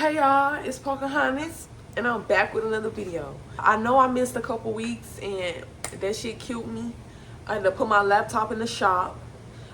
Hey y'all, it's Pocahontas and I'm back with another video. I know I missed a couple weeks and that shit killed me. I had to put my laptop in the shop.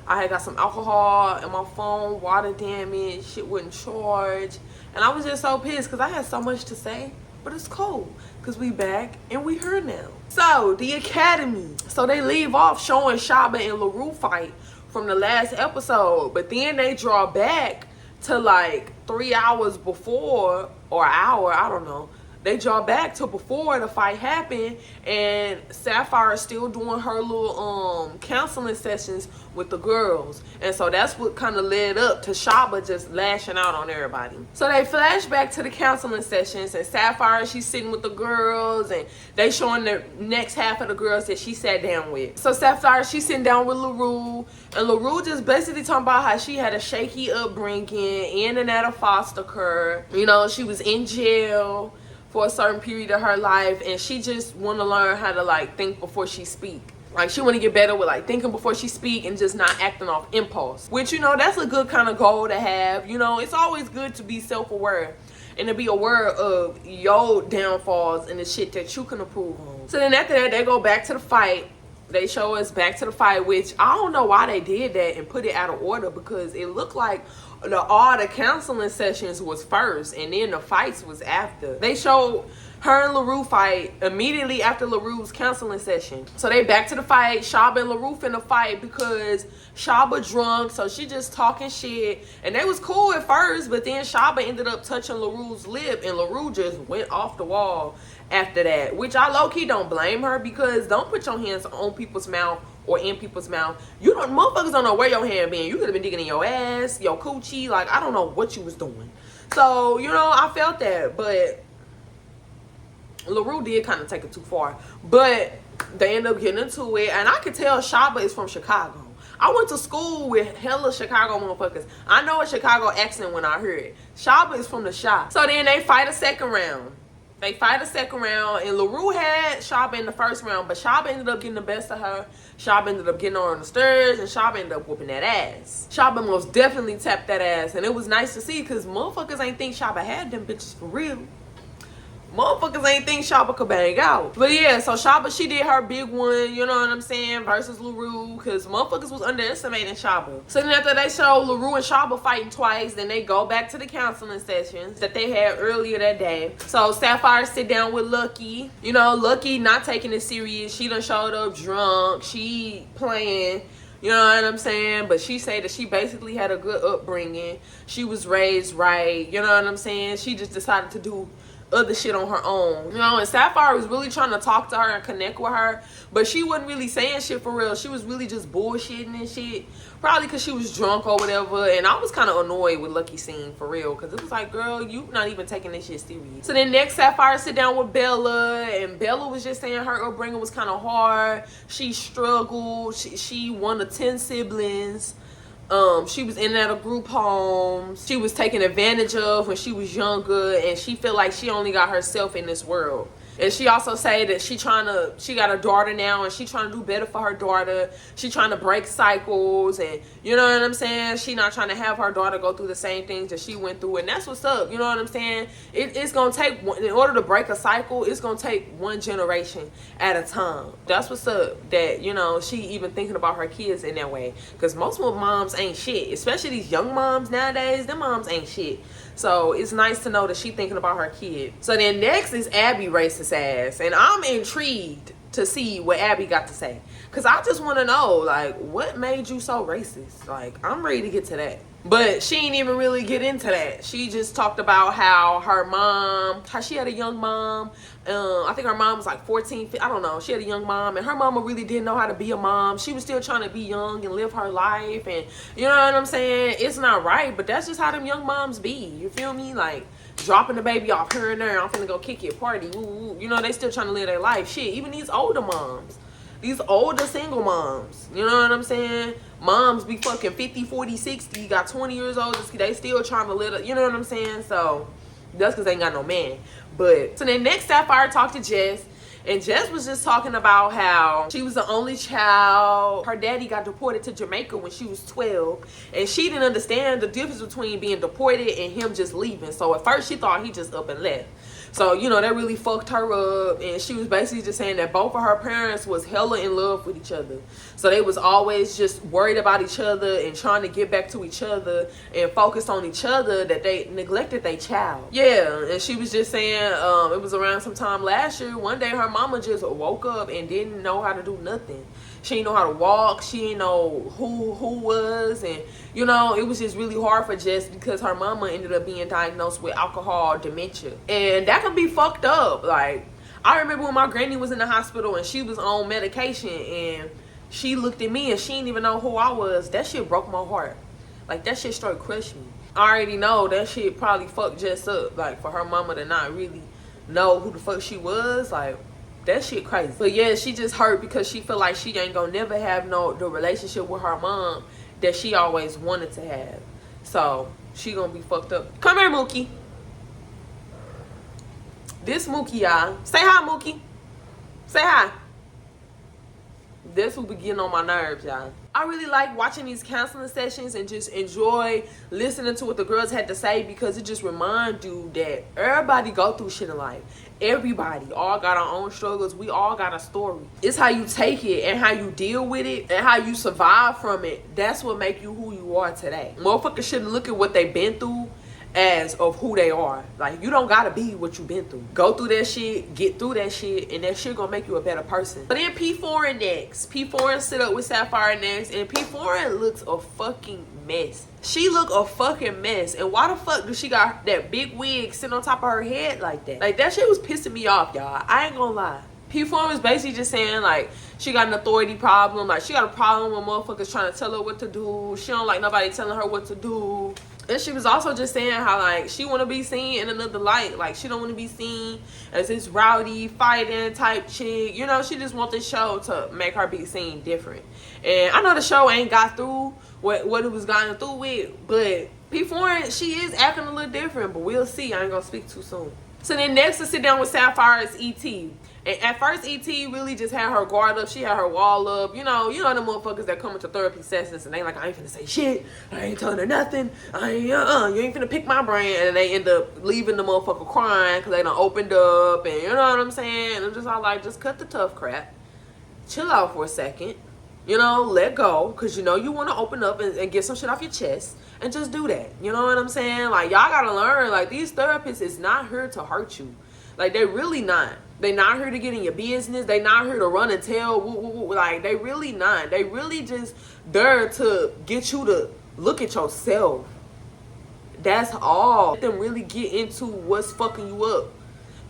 I had got some alcohol in my phone, water damage, shit wouldn't charge. And I was just so pissed because I had so much to say. But it's cool because we back and we here now. So, the Academy. So they leave off showing Shabba and LaRue fight from the last episode. But then they draw back to like 3 hours before, or an hour, I don't know. They draw back to before the fight happened, and Sapphire is still doing her little counseling sessions with the girls. And so that's what kind of led up to Shabba just lashing out on everybody. So they flash back to the counseling sessions, and Sapphire, she's sitting with the girls, and they showing the next half of the girls that she sat down with. So Sapphire, she's sitting down with LaRue, and LaRue just basically talking about how she had a shaky upbringing, in and out of foster care. You know, she was in jail for a certain period of her life, and she just want to learn how to like think before she speak. Like, she want to get better with like thinking before she speak and just not acting off impulse, which, you know, that's a good kind of goal to have. You know, it's always good to be self-aware and to be aware of your downfalls and the shit that you can improve on. So then after that, they go back to the fight. They show us back to the fight, which I don't know why they did that and put it out of order, because it looked like all the counseling sessions was first and then the fights was after. They showed her and LaRue fight immediately after LaRue's counseling session. So they back to the fight. Shabba and LaRue finna fight because Shabba drunk, so she just talking shit. And they was cool at first, but then Shabba ended up touching LaRue's lip, and LaRue just went off the wall after that. Which I low-key don't blame her, because don't put your hands on people's mouth or in people's mouth. You don't, motherfuckers don't know where your hand been. You could have been digging in your ass, your coochie. Like, I don't know what you was doing. So, you know, I felt that, but LaRue did kind of take it too far. But they end up getting into it, and I could tell Shabba is from Chicago. I went to school with hella Chicago motherfuckers. I know a Chicago accent when I hear it. Shabba is from the shop. So then they fight a second round. They fight a second round, and LaRue had Shabba in the first round, but Shabba ended up getting the best of her. Shabba ended up getting her on the stairs, and Shabba ended up whooping that ass. Shabba most definitely tapped that ass, and it was nice to see, because motherfuckers ain't think Shabba had them bitches for real. Motherfuckers ain't think Shabba could bang out. But yeah, so Shabba, she did her big one, you know what I'm saying, versus LaRue, because motherfuckers was underestimating Shabba. So then after they show LaRue and Shabba fighting twice, then they go back to the counseling sessions that they had earlier that day. So Sapphire sit down with Lucky. You know, Lucky not taking it serious. She done showed up drunk. She playing. You know what I'm saying? But she said that she basically had a good upbringing. She was raised right. You know what I'm saying? She just decided to do other shit on her own, you know. And Sapphire was really trying to talk to her and connect with her, but she wasn't really saying shit for real. She was really just bullshitting and shit, probably because she was drunk or whatever. And I was kind of annoyed with Lucky scene for real, because it was like, girl, you not even taking this shit serious. So then next, Sapphire sit down with Bella, and Bella was just saying her upbringing was kind of hard. She struggled. She one of 10 siblings. She was in and out of group homes. She was taken advantage of when she was younger, and she felt like she only got herself in this world. And she also said that she got a daughter now, and she trying to do better for her daughter. She trying to break cycles, and you know what I'm saying? She not trying to have her daughter go through the same things that she went through, and that's what's up. You know what I'm saying? It's gonna take, in order to break a cycle, it's gonna take one generation at a time. That's what's up, that, you know, she even thinking about her kids in that way, because most moms ain't shit, especially these young moms nowadays. Them moms ain't shit. So it's nice to know that she thinking about her kid. So then next is Abby racist ass, and I'm intrigued to see what Abby got to say, because I just want to know, like, what made you so racist? Like, I'm ready to get to that. But she ain't even really get into that. She just talked about how her mom, how she had a young mom. I think her mom was like 14, I don't know. She had a young mom, and her mama really didn't know how to be a mom. She was still trying to be young and live her life, and you know what I'm saying? It's not right, but that's just how them young moms be. You feel me? Like, dropping the baby off here and there. I'm finna go kick it, party. Woo, woo. You know, they still trying to live their life. Shit, even these older moms. These older single moms, you know what I'm saying? Moms be fucking 50, 40, 60, got 20 years old, they still trying to live, you know what I'm saying? So that's because they ain't got no man. But so then next, Sapphire talked to Jess, And Jess was just talking about how she was the only child. Her daddy got deported to Jamaica when she was 12, and she didn't understand the difference between being deported and him just leaving. So at first she thought he just up and left. So, you know, that really fucked her up. And she was basically just saying that both of her parents was hella in love with each other. So they was always just worried about each other and trying to get back to each other and focused on each other, that they neglected their child. Yeah, and she was just saying it was around sometime last year. One day her mama just woke up and didn't know how to do nothing. She didn't know how to walk. She didn't know who was. And, you know, it was just really hard for Jess because her mama ended up being diagnosed with alcohol dementia. And that can be fucked up. Like, I remember when my granny was in the hospital and she was on medication and she looked at me and she didn't even know who I was. That shit broke my heart. Like, that shit straight crushed me. I already know that shit probably fucked Jess up. Like, for her mama to not really know who the fuck she was. Like, that shit crazy. But yeah, she just hurt because she feel like she ain't gonna never have the relationship with her mom that she always wanted to have. So she gonna be fucked up. Come here, Mookie. This Mookie, y'all. Say hi, Mookie. Say hi. This will be getting on my nerves, y'all. I really like watching these counseling sessions and just enjoy listening to what the girls had to say, because it just reminds you that everybody go through shit in life. Everybody all got our own struggles. We all got a story. It's how you take it and how you deal with it and how you survive from it. That's what make you who you are today. Motherfuckers shouldn't look at what they've been through as of who they are. Like, you don't gotta be what you've been through. Go through that shit, get through that shit, and that shit gonna make you a better person. But then P Foreign next. P Foreign sit up with Sapphire next, and P Foreign looks a fucking mess. She look a fucking mess. And why the fuck do she got that big wig sitting on top of her head like that? Like, that shit was pissing me off, y'all. I ain't gonna lie. P Foreign was basically just saying, like, she got an authority problem. Like, she got a problem with motherfuckers trying to tell her what to do. She don't like nobody telling her what to do. And she was also just saying how, like, she want to be seen in another light. Like, she don't want to be seen as this rowdy, fighting type chick. You know, she just want this show to make her be seen different. And I know the show ain't got through what it was gotten through with. But P Foreign, she is acting a little different. But we'll see. I ain't going to speak too soon. So then next to sit down with Sapphire is E.T. And at first, E.T. really just had her guard up. She had her wall up. You know the motherfuckers that come into therapy sessions and they like, I ain't finna say shit. I ain't telling her nothing. I ain't, you ain't finna pick my brain. And they end up leaving the motherfucker crying because they done opened up. And you know what I'm saying? I'm just all like, just cut the tough crap. Chill out for a second. You know, let go. Because you know you want to open up and get some shit off your chest. And just do that. You know what I'm saying? Like, y'all got to learn. Like, these therapists is not here to hurt you. Like, they really not. They not here to get in your business. They not here to run and tell. Woo, woo, woo. Like, they really not. They really just there to get you to look at yourself. That's all. Let them really get into what's fucking you up.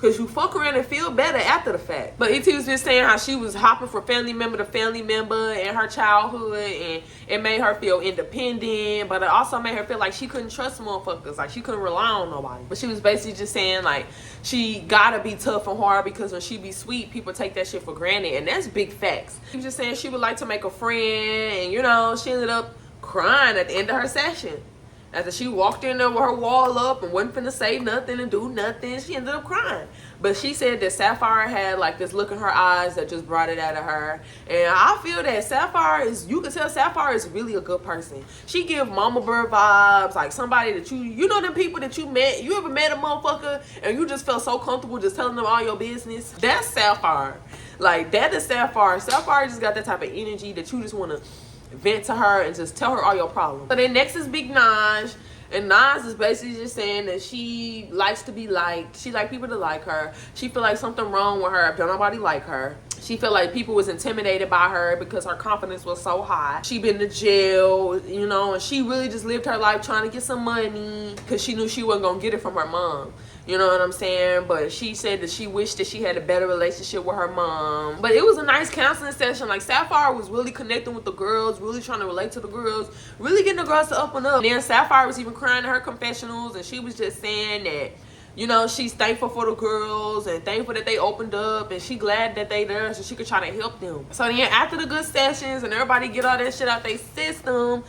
Because you fuck around and feel better after the fact. But E.T. was just saying how she was hopping from family member to family member in her childhood. And it made her feel independent. But it also made her feel like she couldn't trust motherfuckers. Like, she couldn't rely on nobody. But she was basically just saying, like, she gotta be tough and hard because when she be sweet, people take that shit for granted. And that's big facts. She was just saying she would like to make a friend. And, you know, she ended up crying at the end of her session. After she walked in there with her wall up and wasn't finna say nothing and do nothing, she ended up crying. But she said that Sapphire had like this look in her eyes that just brought it out of her. And I feel that Sapphire is, you can tell Sapphire is really a good person. She give mama bird vibes, like somebody that you know them people that you met. You ever met a motherfucker and you just felt so comfortable just telling them all your business? That's Sapphire. Like, that is Sapphire. Sapphire just got that type of energy that you just want to vent to her and just tell her all your problems. So then next is Big Naj. And Nas is basically just saying that she likes to be liked. She like people to like her. She feel like something wrong with her if don't nobody like her. She feel like people was intimidated by her because her confidence was so high. She been to jail, you know, and she really just lived her life trying to get some money because she knew she wasn't going to get it from her mom. You know what I'm saying? But she said that she wished that she had a better relationship with her mom. But it was a nice counseling session. Like, Sapphire was really connecting with the girls, really trying to relate to the girls, really getting the girls to up and up. And then Sapphire was even crying in her confessionals, and she was just saying that, you know, she's thankful for the girls and thankful that they opened up, and she glad that they there so she could try to help them. So then after the good sessions and everybody get all that shit out their system,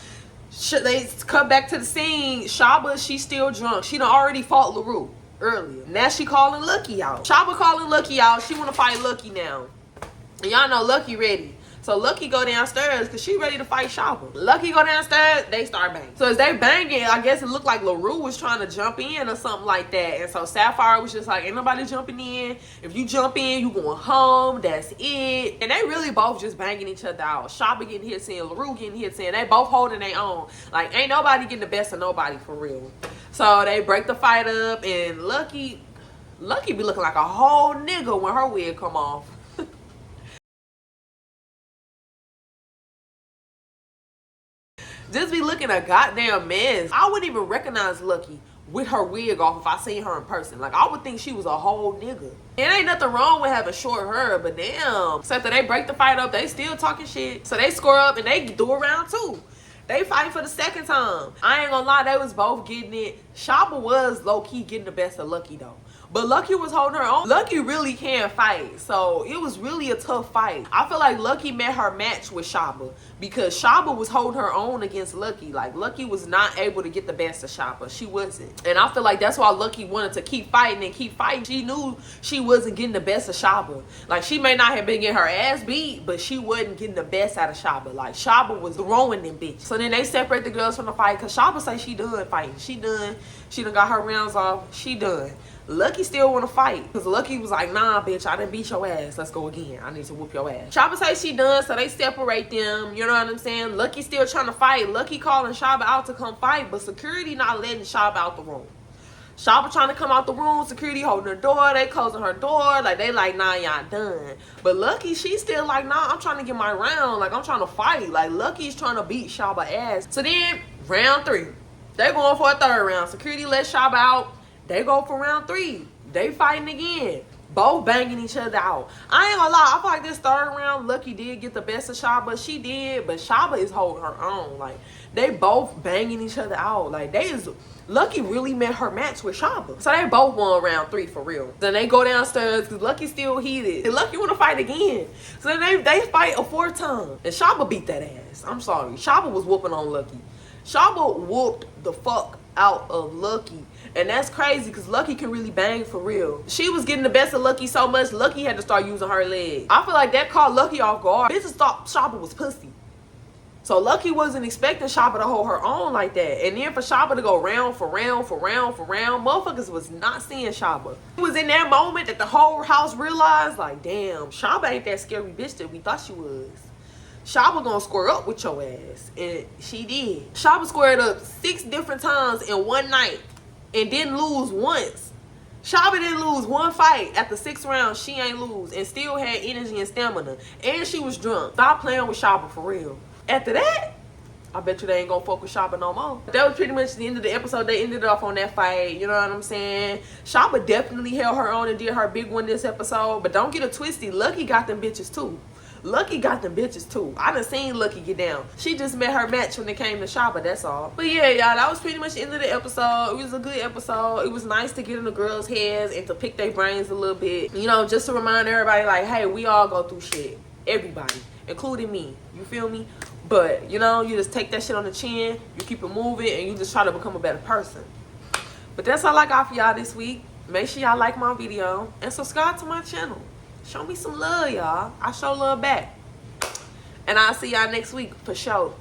they come back to the scene. Shabba, she's still drunk. She done already fought LaRue. earlier. Now she calling Lucky out. Shabba calling Lucky out. She want to fight Lucky now. And y'all know Lucky ready. So Lucky go downstairs because she ready to fight Shabba. Lucky go downstairs, they start banging. So as they banging, I guess it looked like LaRue was trying to jump in or something like that. And so Sapphire was just like, ain't nobody jumping in. If you jump in, you going home. That's it. And they really both just banging each other out. Shabba getting hit saying, LaRue getting hit saying. They both holding their own. Like, ain't nobody getting the best of nobody for real. So they break the fight up and Lucky be looking like a whole nigga when her wig come off. Just be looking a goddamn mess. I wouldn't even recognize Lucky with her wig off if I seen her in person. Like, I would think she was a whole nigga. It ain't nothing wrong with having short hair, but damn. So after they break the fight up, they still talking shit. So they score up and they do a round two. They fight for the second time. I ain't gonna lie, they was both getting it. Shabba was low-key getting the best of Lucky though. But Lucky was holding her own. Lucky really can fight. So it was really a tough fight. I feel like Lucky met her match with Shabba because Shabba was holding her own against Lucky. Like, Lucky was not able to get the best of Shabba. She wasn't. And I feel like that's why Lucky wanted to keep fighting and keep fighting. She knew she wasn't getting the best of Shabba. Like, she may not have been getting her ass beat, but she wasn't getting the best out of Shabba. Like, Shabba was throwing them bitches. So then they separate the girls from the fight because Shabba say she done fighting. She done. She done got her rounds off. She done. Lucky still want to fight because Lucky was like, nah, bitch, I didn't beat your ass. Let's go again. I need to whoop your ass. Shabba say she done, so they separate them. You know what I'm saying? Lucky still trying to fight. Lucky calling Shabba out to come fight, but security not letting Shabba out the room. Shabba trying to come out the room. Security holding her door. They closing her door. Like, they like, nah, y'all done. But Lucky, she still like, nah, I'm trying to get my round. Like, I'm trying to fight. Like, Lucky's trying to beat Shabba ass. So then, round 3. They going for a third round. Security let Shabba out. They go for round 3. They fighting again. Both banging each other out. I ain't gonna lie. I feel like this third round, Lucky did get the best of Shabba. She did, but Shabba is holding her own. Like, they both banging each other out. Like, Lucky really met her match with Shabba. So they both won round 3 for real. Then they go downstairs because Lucky still heated. And Lucky want to fight again. So then they fight a 4th time. And Shabba beat that ass. I'm sorry. Shabba was whooping on Lucky. Shabba whooped the fuck out of Lucky. And that's crazy because Lucky can really bang for real. She was getting the best of Lucky so much, Lucky had to start using her legs. I feel like that caught Lucky off guard. Bitches thought Shabba was pussy. So Lucky wasn't expecting Shabba to hold her own like that. And then for Shabba to go round for round for round for round, motherfuckers was not seeing Shabba. It was in that moment that the whole house realized, like, damn, Shabba ain't that scary bitch that we thought she was. Shabba gonna square up with your ass. And she did. Shabba squared up 6 different times in one night and didn't lose once. Shabba didn't lose one fight. At the 6th round, she ain't lose and still had energy and stamina. And she was drunk. Stop playing with Shabba for real. After that, I bet you they ain't gonna fuck with Shabba no more. That was pretty much the end of the episode. They ended off on that fight. You know what I'm saying? Shabba definitely held her own and did her big one this episode. But don't get it twisted. Lucky got them bitches too. Lucky got them bitches too. I done seen Lucky get down. She just met her match when it came to Shabba, that's all. But yeah, y'all, that was pretty much the end of the episode. It was a good episode. It was nice to get in the girls' heads and to pick their brains a little bit. You know, just to remind everybody, like, hey, we all go through shit. Everybody, including me. You feel me? But, you know, you just take that shit on the chin, you keep it moving, and you just try to become a better person. But that's all I got for y'all this week. Make sure y'all like my video and subscribe to my channel. Show me some love, y'all. I show love back. And I'll see y'all next week for sure.